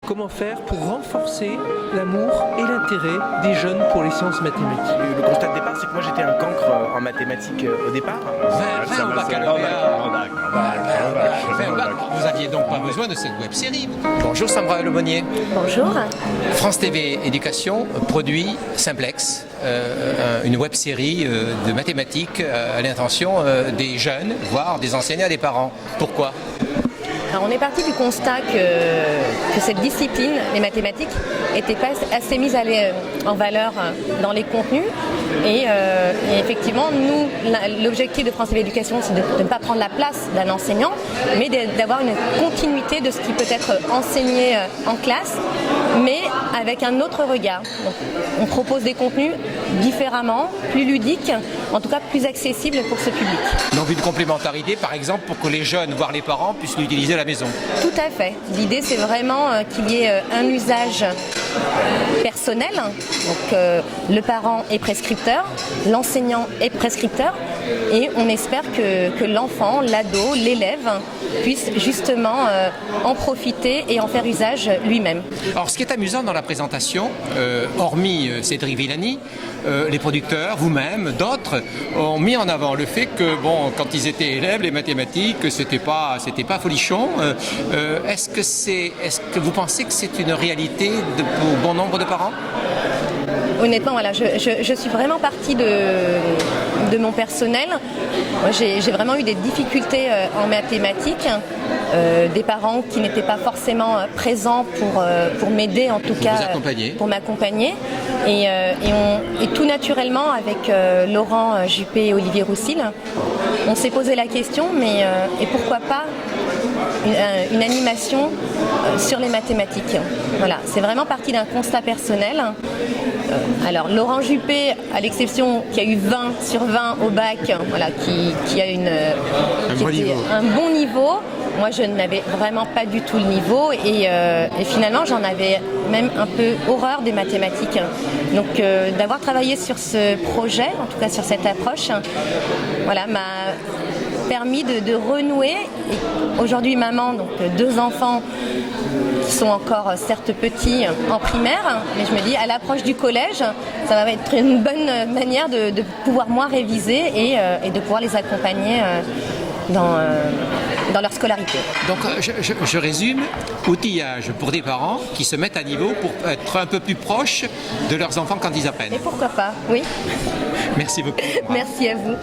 comment faire pour renforcer l'amour et l'intérêt des jeunes pour les sciences mathématiques. Le constat de départ, c'est que moi j'étais un cancre en mathématiques au départ. 20 au baccalauréat. Vous aviez donc pas besoin de cette web-série. Bonjour Sandra Lebonnier. Bonjour. France TV Éducation produit Simplex, une web-série de mathématiques à l'intention des jeunes, voire des enseignants et des parents. Pourquoi ? Alors on est parti du constat que cette discipline, les mathématiques, n'était pas assez mise en valeur dans les contenus. Et effectivement, nous, l'objectif de France TV Éducation, c'est de ne pas prendre la place d'un enseignant, mais d'avoir une continuité de ce qui peut être enseigné en classe, mais avec un autre regard. Donc, on propose des contenus différemment, plus ludiques, en tout cas plus accessibles pour ce public. Donc une complémentarité, par exemple, pour que les jeunes, voire les parents, puissent l'utiliser à la maison. Tout à fait. L'idée, c'est vraiment qu'il y ait un usage personnel. Donc le parent est prescripteur, l'enseignant est prescripteur, et on espère que l'enfant, l'ado, l'élève puisse justement en profiter et en faire usage lui-même. Alors ce qui est amusant dans la présentation, hormis Cédric Villani, les producteurs, vous-même, d'autres, ont mis en avant le fait que, bon, quand ils étaient élèves, les mathématiques, c'était pas folichon. Est-ce que vous pensez que c'est une réalité pour bon nombre de parents ? Honnêtement, voilà, je suis vraiment partie de mon personnel. Moi, j'ai vraiment eu des difficultés en mathématiques, des parents qui n'étaient pas forcément présents pour m'aider, en tout cas pour m'accompagner. Et tout naturellement, avec Laurent Juppé et Olivier Roussil, on s'est posé la question, mais et pourquoi pas une animation sur les mathématiques. Voilà, c'est vraiment parti d'un constat personnel. Alors Laurent Juppé, à l'exception qui a eu 20 sur 20 au bac, voilà, qui a un bon niveau. Moi, je n'avais vraiment pas du tout le niveau et finalement, j'en avais même un peu horreur des mathématiques. Donc, d'avoir travaillé sur ce projet, en tout cas sur cette approche, voilà, m'a permis de renouer. Aujourd'hui, maman, donc 2 enfants qui sont encore certes petits en primaire, mais je me dis à l'approche du collège, ça va être une bonne manière de pouvoir moins réviser et de pouvoir les accompagner dans leur scolarité. Donc je résume, outillage pour des parents qui se mettent à niveau pour être un peu plus proches de leurs enfants quand ils apprennent. Et pourquoi pas, oui. Merci beaucoup. Merci à vous.